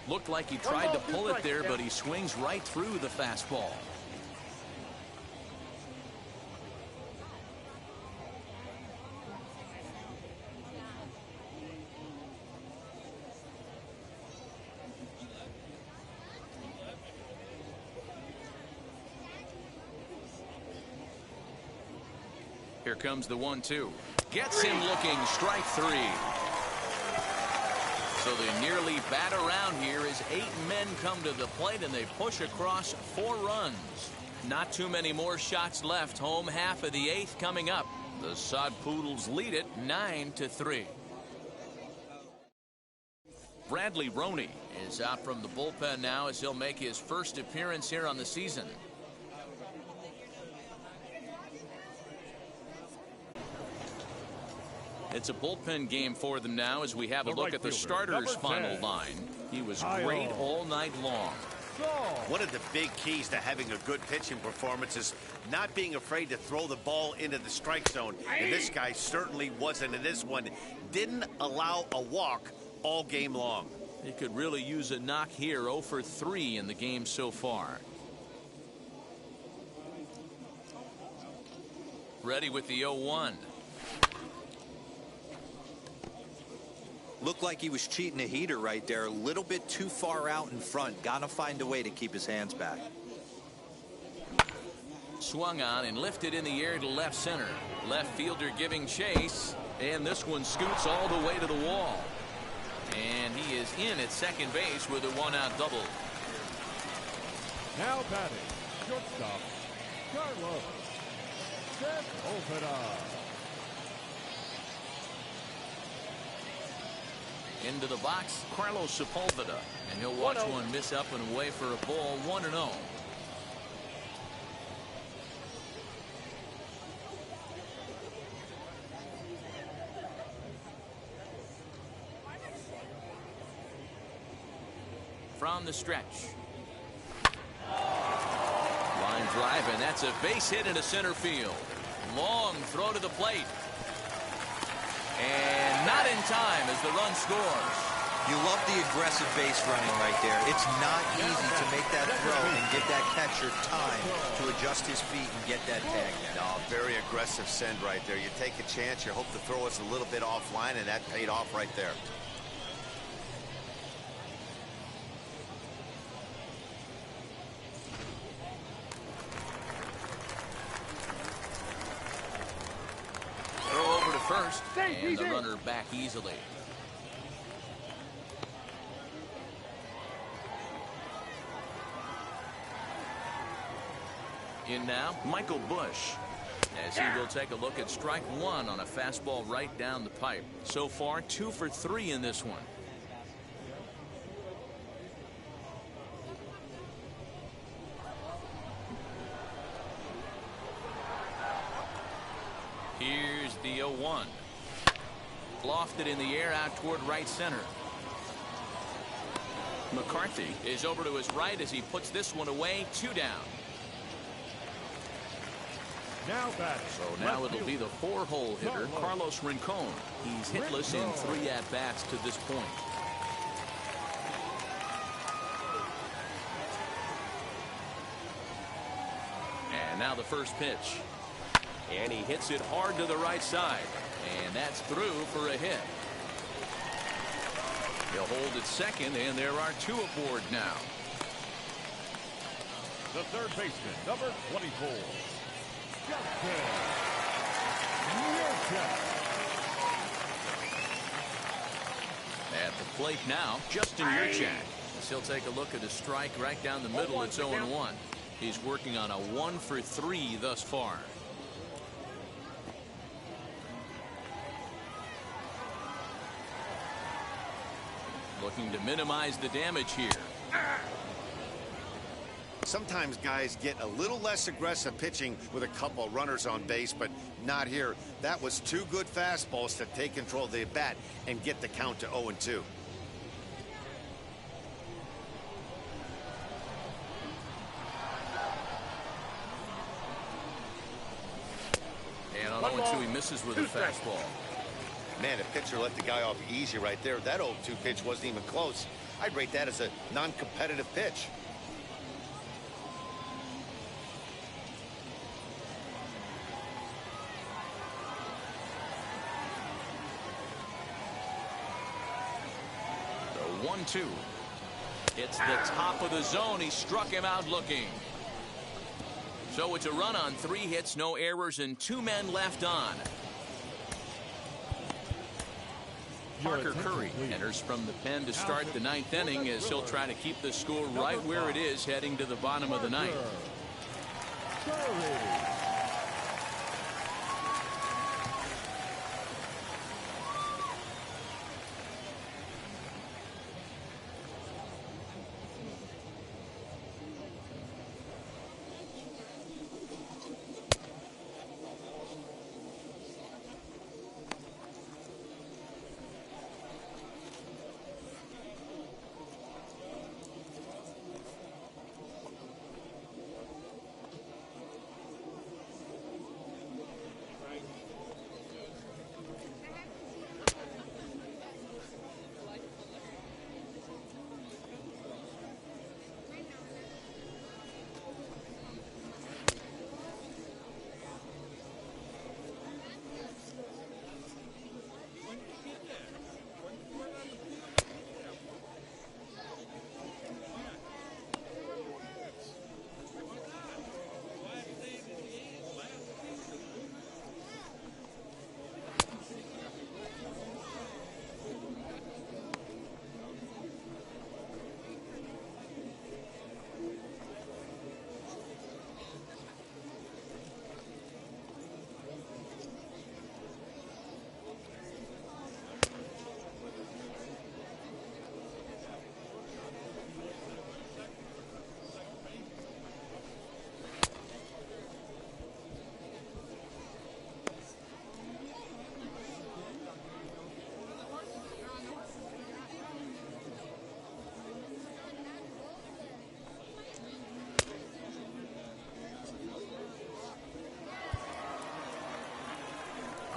Looked like he tried to pull it there, but he swings right through the fastball. Here comes the 1-2. Gets him looking, strike 3. So they nearly bat around here as 8 men come to the plate and they push across 4 runs. Not too many more shots left. Home half of the 8th coming up. The Sod Poodles lead it 9-3. Bradley Roney is out from the bullpen now as he'll make his first appearance here on the season. It's a bullpen game for them now as we have a look at the starters' final line. He was great all night long. One of the big keys to having a good pitching performance is not being afraid to throw the ball into the strike zone. And this guy certainly wasn't in this one. Didn't allow a walk all game long. He could really use a knock here. 0 for 3 in the game so far. Ready with the 0-1. Looked like he was cheating a heater right there. A little bit too far out in front. Gotta find a way to keep his hands back. Swung on and lifted in the air to left center. Left fielder giving chase. And this one scoots all the way to the wall. And he is in at second base with a 1-out double. Now batting, shortstop, Carlos Sepulveda. Into the box, Carlos Sepulveda, and he'll watch one miss up and away for a ball. 1-0. From the stretch. Line drive, and that's a base hit into center field. Long throw to the plate. And not in time as the run scores. You love the aggressive base running right there. It's not easy to make that throw and give that catcher time to adjust his feet and get that tag. No, very aggressive send right there. You take a chance, you hope the throw is a little bit offline, and that paid off right there. First, and the runner back easily. In now, Michael Bush, as he will take a look at strike 1 on a fastball right down the pipe. So far, 2 for 3 in this one. Here's the 0-1. Lofted in the air out toward right center. McCarthy is over to his right as he puts this one away. 2 down. Now batting. So now it'll be the 4-hole hitter, Carlos Rincon. He's hitless in 3 at-bats to this point. And now the first pitch. And he hits it hard to the right side. And that's through for a hit. He'll hold at second, and there are two aboard now. The third baseman, number 24, Justin. At the plate now, Justin Yurchak. As he'll take a look at a strike right down the middle. It's 0-1. He's working on a 1-for-3 thus far. Looking to minimize the damage here. Sometimes guys get a little less aggressive pitching with a couple runners on base, but not here. That was two good fastballs to take control of the bat and get the count to 0-2. And on 0-2, he misses with a fastball. Man, the pitcher let the guy off easy right there. That 0-2 pitch wasn't even close. I'd rate that as a non-competitive pitch. The 1-2. It's the top of the zone. He struck him out looking. So it's a run on 3 hits, no errors, and 2 men left on. Parker Curry enters from the pen to start the 9th inning as he'll try to keep the score right where it is heading to the bottom of the 9th.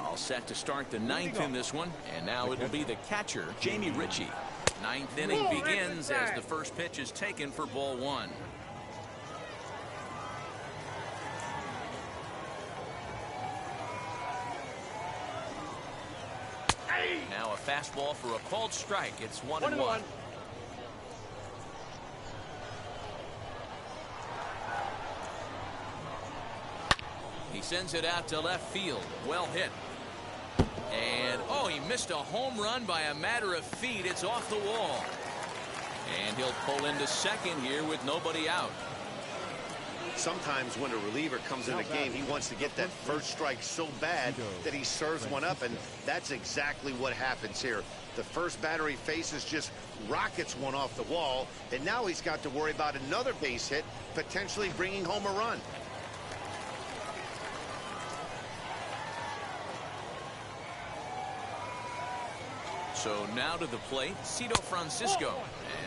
All set to start the 9th in this one, and now it'll be the catcher, Jamie Ritchie. 9th inning begins as the first pitch is taken for ball 1. Now a fastball for a called strike. It's 1-1. He sends it out to left field. Well hit. And, oh, he missed a home run by a matter of feet. It's off the wall. And he'll pull into second here with nobody out. Sometimes when a reliever comes in the game, he wants to get that first strike so bad that he serves one up, and that's exactly what happens here. The first batter he faces just rockets one off the wall, and now he's got to worry about another base hit, potentially bringing home a run. So now to the plate, Cito Francisco.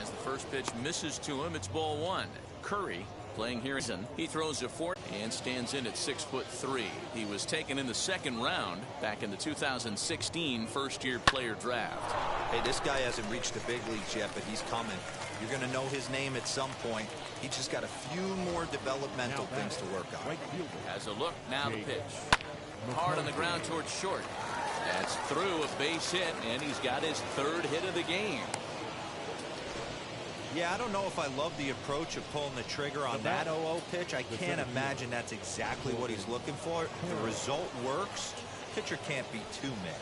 As the first pitch misses to him, it's ball 1. Curry playing here. He throws a 4 and stands in at 6'3". He was taken in the 2nd round back in the 2016 first-year player draft. Hey, this guy hasn't reached the big leagues yet, but he's coming. You're going to know his name at some point. He just got a few more developmental things to work on. As a look, now the pitch. Hard on the ground towards short. That's through, a base hit, and he's got his 3rd hit of the game. Yeah, I don't know if I love the approach of pulling the trigger on that 0-0 pitch. I can't imagine that's exactly what he's looking for. If the result works, pitcher can't be too mad.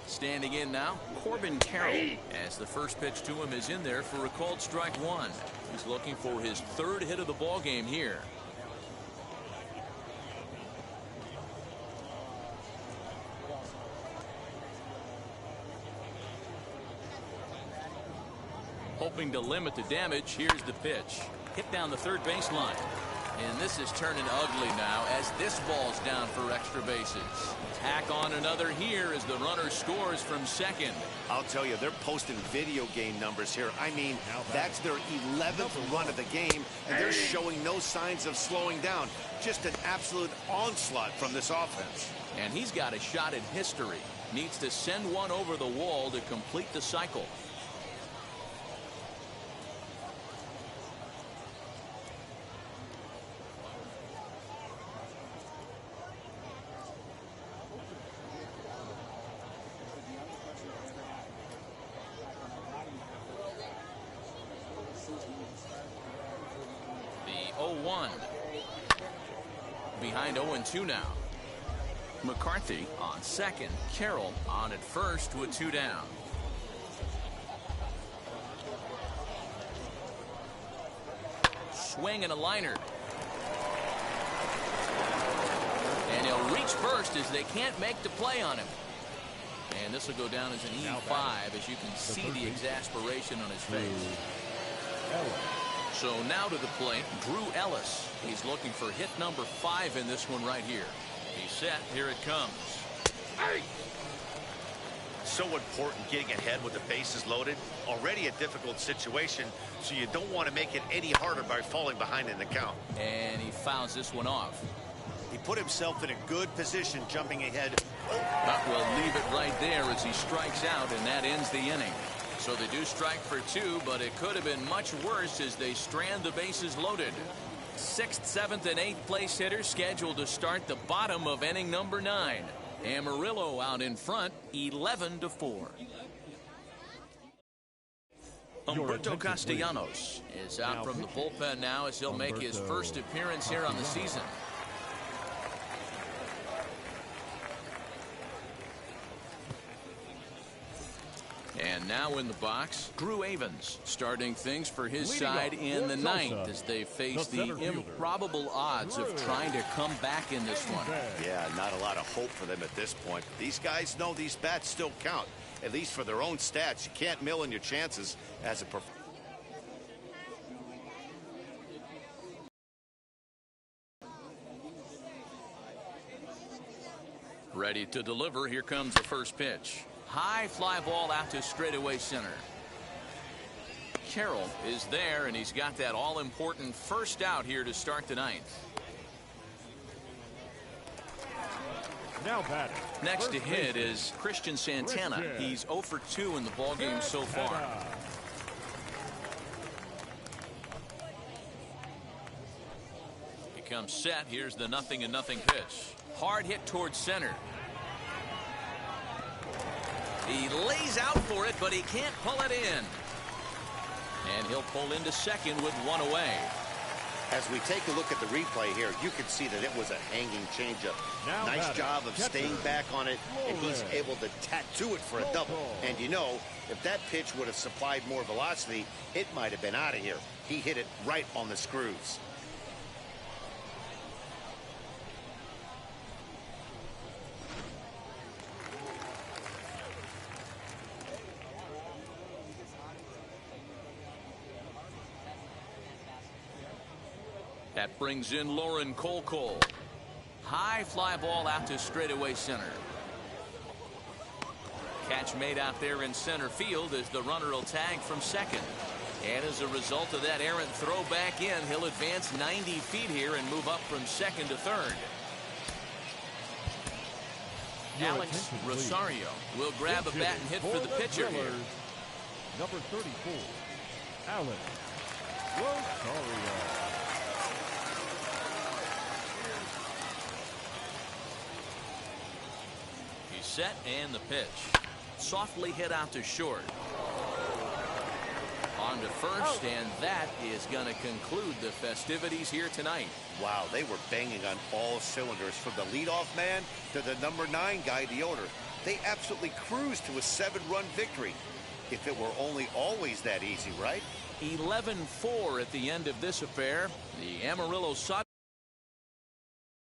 Standing in now, Corbin Carroll, as the first pitch to him is in there for a called strike one. He's looking for his third hit of the ball game here. Hoping to limit the damage, here's the pitch. Hit down the third baseline. And this is turning ugly now as this ball's down for extra bases. Tack on another here as the runner scores from second. I'll tell you, they're posting video game numbers here. I mean, that's their 11th run of the game, and they're showing no signs of slowing down. Just an absolute onslaught from this offense. And he's got a shot at history. Needs to send one over the wall to complete the cycle. The 0-1. Behind 0-2 now. McCarthy on second. Carroll on at first with two down. Swing and a liner. And he'll reach first as they can't make the play on him. And this will go down as an E5 as you can see the exasperation on his face. So now to the plate, Drew Ellis. He's looking for hit number 5 in this one right here. He's set. Here it comes. Hey! So important getting ahead with the bases loaded. Already a difficult situation, so you don't want to make it any harder by falling behind in the count. And he fouls this one off. He put himself in a good position jumping ahead. But we'll leave it right there as he strikes out, and that ends the inning. So they do strike for 2, but it could have been much worse as they strand the bases loaded. 6th, 7th, and 8th place hitters scheduled to start the bottom of inning number 9. Amarillo out in front, 11-4. Humberto Castellanos is out from the bullpen now as he'll make his first appearance here on the season. And now in the box, Drew Avens starting things for his side in the 9th as they face the improbable odds of trying to come back in this one. Yeah, not a lot of hope for them at this point. These guys know these bats still count, at least for their own stats. You can't mill in your chances as a performer. Ready to deliver. Here comes the first pitch. High fly ball out to straightaway center. Carroll is there, and he's got that all-important first out here to start the 9th. Now batting. Next to hit is Christian Santana. He's 0 for 2 in the ballgame so far. He comes set. Here's the 0-0 pitch. Hard hit towards center. He lays out for it, but he can't pull it in. And he'll pull into second with one away. As we take a look at the replay here, you can see that it was a hanging changeup. Nice job of staying back on it, and he's able to tattoo it for a double. And you know, if that pitch would have supplied more velocity, it might have been out of here. He hit it right on the screws. That brings in Lauren Colcole. High fly ball out to straightaway center. Catch made out there in center field as the runner will tag from second. And as a result of that errant throw back in, he'll advance 90 feet here and move up from second to third. Alex Rosario will grab a bat and hit for the pitcher here. Number 34. Alex Rosario. He's set and the pitch. Softly hit out to short. On to first, and that is going to conclude the festivities here tonight. Wow, they were banging on all cylinders from the leadoff man to the number 9 guy, the owner. They absolutely cruised to a 7-run victory. If it were only always that easy, right? 11-4 at the end of this affair. The Amarillo Sod